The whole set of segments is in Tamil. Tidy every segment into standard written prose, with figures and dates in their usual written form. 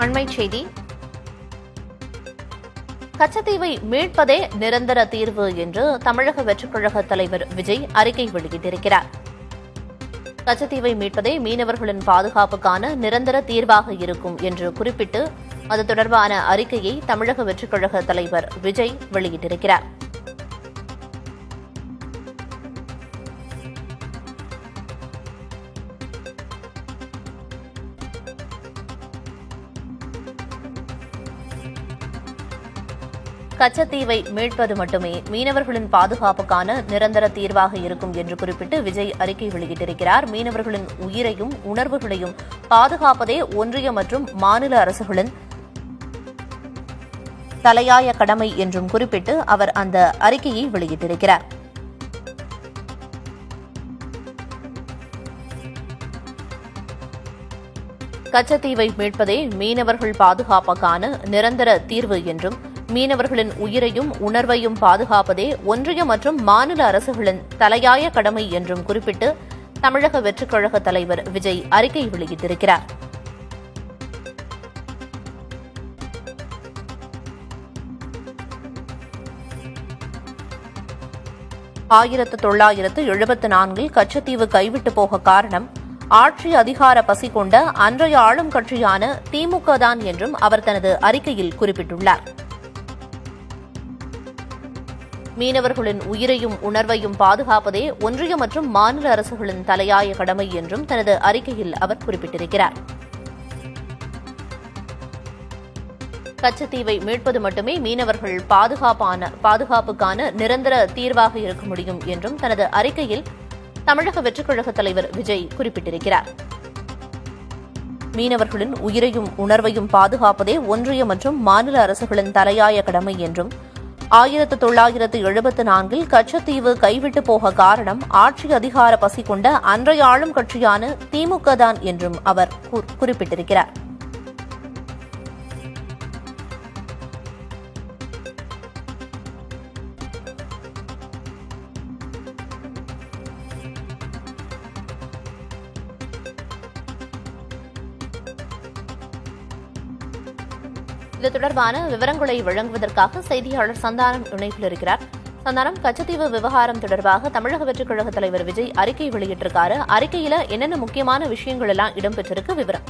அண்மைச் செய்தி. கச்சத்தீவை மீட்பதே நிரந்தர தீர்வு என்று தமிழக வெற்றிக் கழக தலைவர் விஜய் அறிக்கை வெளியிட்டிருக்கிறார். கச்சத்தீவை மீட்பதே மீனவர்களின் பாதுகாப்புக்கான நிரந்தர தீர்வாக இருக்கும் என்று குறிப்பிட்டு அது தொடர்பான அறிக்கையை தமிழக வெற்றிக் கழக தலைவர் விஜய் வெளியிட்டிருக்கிறார். கச்சத்தீவை மீட்பது மட்டுமே மீனவர்களின் பாதுகாப்புக்கான நிரந்தர தீர்வாக இருக்கும் என்று குறிப்பிட்டு விஜய் அறிக்கை வெளியிட்டிருக்கிறார். மீனவர்களின் உயிரையும் உணர்வுகளையும் பாதுகாப்பதே ஒன்றிய மற்றும் மாநில அரசுகளின் தலையாய கடமை என்றும் குறிப்பிட்டு அவர் அந்த அறிக்கையை வெளியிட்டிருக்கிறார். கச்சத்தீவை மீட்பதே மீனவர்கள் பாதுகாப்புக்கான நிரந்தர தீர்வு என்றும் மீனவர்களின் உயிரையும் உணர்வையும் பாதுகாப்பதே ஒன்றிய மற்றும் மாநில அரசுகளின் தலையாய கடமை என்றும் குறிப்பிட்டு தமிழக வெற்றிக் கழக தலைவர் விஜய் அறிக்கை வெளியிட்டிருக்கிறார். ஆயிரத்து 1974 கச்சத்தீவு கைவிட்டு போக காரணம் ஆட்சி அதிகார பசி கொண்ட அன்றைய ஆளும் கட்சியான திமுக தான் என்றும் அவர் தனது அறிக்கையில் குறிப்பிட்டுள்ளார். மீனவர்களின் உயிரையும் உணர்வையும் பாதுகாப்பதே ஒன்றிய மற்றும் மாநில அரசுகளின் தலையாய கடமை என்றும் தனது அறிக்கையில் அவர் குறிப்பிட்டிருக்கிறார். கச்சத்தீவை மீட்பது மட்டுமே மீனவர்கள் பாதுகாப்புக்கான நிரந்தர தீர்வாக இருக்க முடியும் என்றும் தனது அறிக்கையில் தமிழக வெற்றிக் கழக தலைவர் விஜய் குறிப்பிட்டிருக்கிறார். மீனவர்களின் உயிரையும் உணர்வையும் பாதுகாப்பதே ஒன்றிய மற்றும் மாநில அரசுகளின் தலையாய கடமை என்றும் 1974 கச்சத்தீவு கைவிட்டு போக காரணம் ஆட்சி அதிகார பசி கொண்ட அன்றைய ஆளும் கட்சியான திமுக தான் என்றும் அவர் குறிப்பிட்டிருக்கிறார். இது தொடர்பான விவரங்களை வழங்குவதற்காக செய்தியாளர் சந்தானம் இணைப்பில் இருக்கிறார். சந்தானம், கச்சத்தீவு விவகாரம் தொடர்பாக தமிழக வெற்றிக் கழக தலைவர் விஜய் அறிக்கை வெளியிட்டிருக்காரு. அறிக்கையில என்னென்ன முக்கியமான விஷயங்கள் எல்லாம் இடம்பெற்றிருக்கு, விவரம்?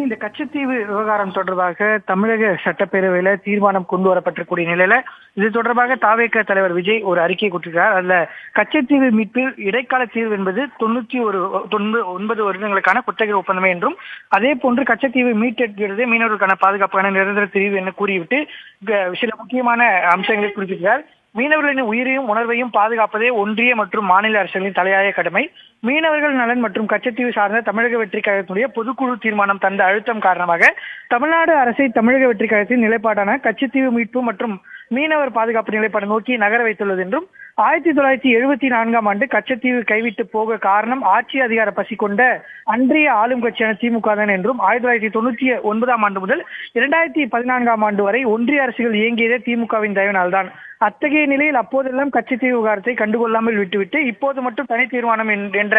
இந்த கச்சத்தீவு விவகாரம் தொடர்பாக தமிழக சட்டப்பேரவையில தீர்மானம் கொண்டு வரப்பட்டிருக்கூடிய நிலையில இது தொடர்பாக தாவேக தலைவர் விஜய் ஒரு அறிக்கை கொடுத்திருக்கிறார். அதுல கச்சத்தீவு மீட்பில் இடைக்கால தீர்வு என்பது 99 வருடங்களுக்கான குத்தகை ஒப்பந்தமே என்றும், அதே போன்று கச்சத்தீவு மீட்டெடுக்கிறது மீனவர்களுக்கான பாதுகாப்பான நிரந்தர தீர்வு என கூறிவிட்டு சில முக்கியமான அம்சங்களை குறிப்பிட்டார். மீனவர்களின் உயிரையும் உணர்வையும் பாதுகாப்பதே ஒன்றிய மற்றும் மாநில அரசுகளின் தலையாய கடமை. மீனவர்கள் நலன் மற்றும் கச்சத்தீவு சார்ந்த தமிழக வெற்றிக் கழகத்தினுடைய பொதுக்குழு தீர்மானம் தந்த அழுத்தம் காரணமாக தமிழ்நாடு அரசை தமிழக வெற்றிக் கழகத்தின் நிலைப்பாடான கச்சத்தீவு மீட்பு மற்றும் மீனவர் பாதுகாப்பு நிலைப்பாடு நோக்கி நகர வைத்துள்ளது என்றும், 1974 கச்சத்தீவு கைவிட்டு போக காரணம் ஆட்சி அதிகார பசி கொண்ட அன்றைய ஆளும் கட்சியான திமுக தான் என்றும், 1999 முதல் 2014 வரை ஒன்றிய அரசுகள் இயங்கியதே திமுகவின் தயவினால்தான். அத்தகைய நிலையில் அப்போதெல்லாம் கச்சத்தீவு விவகாரத்தை கண்டுகொள்ளாமல் விட்டுவிட்டு இப்போது மட்டும் தனி தீர்மானம் என்ற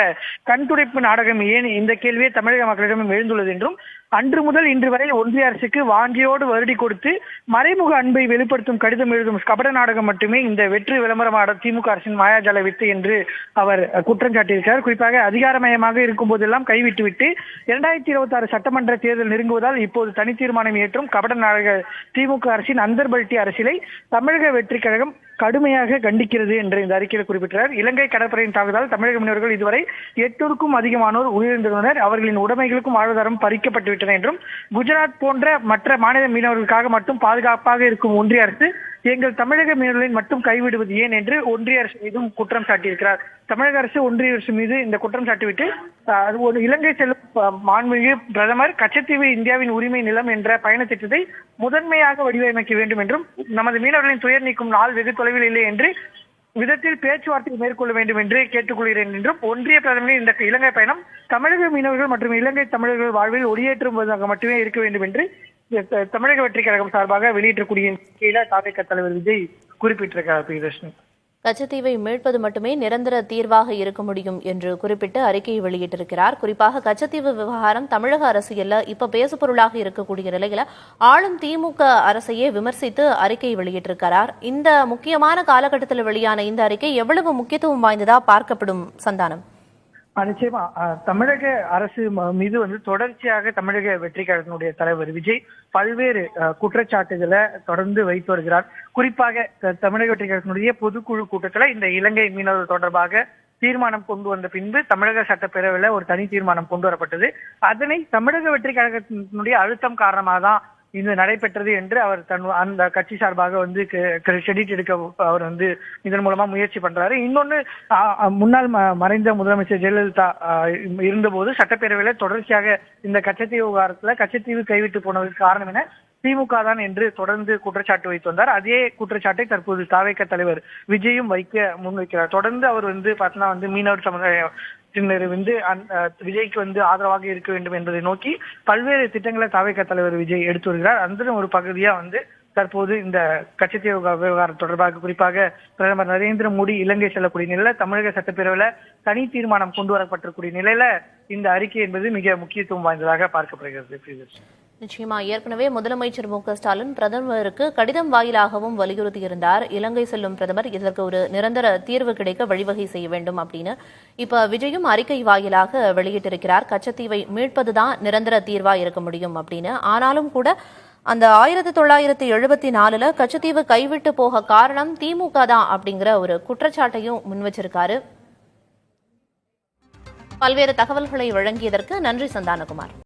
கண்துடைப்பு நாடகம் ஏன், இந்த கேள்வியே தமிழக மக்களிடம் எழுந்துள்ளது என்றும், அன்று முதல் இன்று வரை ஒன்றிய அரசுக்கு வாஞ்சியோடு வருடி கொடுத்து மறைமுக அன்பை வெளிப்படுத்தும் கடிதம் எழுதும் கபட நாடகம் மட்டுமே இந்த வெற்றி விளம்பரமான திமுக அரசின் மாயாஜால வித்து என்று அவர் குற்றம் சாட்டியிருக்கிறார். குறிப்பாக அதிகாரமயமாக இருக்கும் போதெல்லாம் கைவிட்டுவிட்டு 2026 சட்டமன்ற தேர்தல் நெருங்குவதால் இப்போது தனி தீர்மானம் ஏற்றும் கபட நாடக திமுக அரசின் அந்தர்பல்ட்டி அரசியலை தமிழக வெற்றிக் கழகம் கடுமையாக கண்டிக்கிறது என்று இந்த அறிக்கையில் குறிப்பிட்டார். இலங்கை கடற்படையின் தாக்குதலால் தமிழக மீனவர்கள் இதுவரை 800க்கும் அதிகமானோர் உயிரிழந்துள்ளனர். அவர்களின் உடைமைகளுக்கும் வாழ்வாதாரம் பறிக்கப்பட்டுவிட்டன என்றும், குஜராத் போன்ற மற்ற மாநில மீனவர்களுக்காக மட்டும் பாதுகாப்பாக இருக்கும் ஒன்றிய அரசு எங்கள் தமிழக மீனவர்களின் மட்டும் கைவிடுவது ஏன் என்று ஒன்றிய அரசு மீதும் குற்றம் சாட்டியிருக்கிறார். தமிழக அரசு ஒன்றிய அரசு மீது இந்த குற்றம் சாட்டிவிட்டு ஒரு இலங்கை செல்லும் மாண்புமிகு பிரதமர் கச்சத்தீவு இந்தியாவின் உரிமை நிலம் என்ற பயண திட்டத்தை முதன்மையாக வடிவமைக்க வேண்டும் என்றும், நமது மீனவர்களின் துயர் நீக்கும் நாள் வெகு தொலைவில் இல்லை என்று விதத்தில் பேச்சுவார்த்தை மேற்கொள்ள வேண்டும் என்று கேட்டுக்கொள்கிறேன் என்றும், ஒன்றிய பிரதமரின் இந்த இலங்கை பயணம் தமிழக மீனவர்கள் மற்றும் இலங்கை தமிழர்கள் வாழ்வில் ஒளியேற்றுவதாக மட்டுமே இருக்க வேண்டும் என்று தமிழக வெற்றிக் கழகம் சார்பாக வெளியிட்டக்கூடிய கீழே தாவேக தலைவர் விஜய் குறிப்பிட்டிருக்கிறார். கச்சத்தீவை மீட்பது மட்டுமே நிரந்தர தீர்வாக இருக்க முடியும் என்று குறிப்பிட்டு அறிக்கையை வெளியிட்டிருக்கிறார். குறிப்பாக கச்சத்தீவு விவகாரம் தமிழக அரசியல்ல இப்ப பேசுபொருளாக இருக்கக்கூடிய நிலையில ஆளும் திமுக அரசையே விமர்சித்து அறிக்கையை வெளியிட்டிருக்கிறார். இந்த முக்கியமான காலகட்டத்தில் வெளியான இந்த அறிக்கை எவ்வளவு முக்கியத்துவம் வாய்ந்ததா பார்க்கப்படும் சந்தானம்? நிச்சயமா தமிழக அரசு மீது தொடர்ச்சியாக தமிழக வெற்றி கழகத்தினுடைய தலைவர் விஜய் பல்வேறு குற்றச்சாட்டுகளை தொடர்ந்து வைத்து வருகிறார். குறிப்பாக தமிழக வெற்றி கழகத்தினுடைய பொதுக்குழு கூட்டத்துல இந்த இலங்கை மீனவர்கள் தொடர்பாக தீர்மானம் கொண்டு வந்த பின்பு தமிழக சட்டப்பேரவையில ஒரு தனி தீர்மானம் கொண்டு வரப்பட்டது. அதனை தமிழக வெற்றி கழகத்தினுடைய அழுத்தம் காரணமாக தான் இது நடைபெற்றது என்று அவர் அந்த கட்சி சார்பாக கிரெடிட் எடுக்க அவர் இதன் மூலமா முயற்சி பண்றாரு. இன்னொன்னு, முன்னாள் மறைந்த முதலமைச்சர் ஜெயலலிதா இருந்தபோது சட்டப்பேரவையில தொடர்ச்சியாக இந்த கச்சத்தீவு விவகாரத்துல கச்சத்தீவு கைவிட்டு போனதுக்கு காரணம் என திமுக தான் என்று தொடர்ந்து குற்றச்சாட்டு வைத்து வந்தார். அதே குற்றச்சாட்டை தற்போது தாவேக தலைவர் விஜயும் முன்வைக்கிறார். தொடர்ந்து அவர் பார்த்தீங்கன்னா மீனவர் சமுதாயத்தினர் விஜய்க்கு ஆதரவாக இருக்க வேண்டும் என்பதை நோக்கி பல்வேறு திட்டங்களை தாவேக தலைவர் விஜய் எடுத்து வருகிறார். அந்த ஒரு பகுதியா தற்போது இந்த கச்சத்தீவு விவகாரம் தொடர்பாக குறிப்பாக பிரதமர் நரேந்திர மோடி இலங்கை செல்லக்கூடிய நிலையில தமிழக சட்டப்பேரவையில தனி தீர்மானம் கொண்டு வரப்பட்டிருக்கூடிய நிலையில இந்த அறிக்கை என்பது மிக முக்கியத்துவம் வாய்ந்ததாக பார்க்கப்படுகிறது. நிச்சயமா, ஏற்கனவே முதலமைச்சர் மு.க.ஸ்டாலின் பிரதமருக்கு கடிதம் வாயிலாகவும் வலியுறுத்தியிருந்தார். இலங்கை செல்லும் பிரதமர் இதற்கு ஒரு நிரந்தர தீர்வு கிடைக்க வழிவகை செய்ய வேண்டும் அப்படின்னு. இப்ப விஜயும் அறிக்கை வாயிலாக வெளியிட்டிருக்கிறார். கச்சத்தீவை மீட்பதுதான் நிரந்தர தீர்வா இருக்க முடியும் அப்படின்னு. ஆனாலும் கூட அந்த 1974 கச்சத்தீவு கைவிட்டு போக காரணம் திமுக தான் அப்படிங்கிற ஒரு குற்றச்சாட்டையும் முன்வச்சிருக்காரு. பல்வேறு தகவல்களை வழங்கியதற்கு நன்றி சந்தானகுமார்.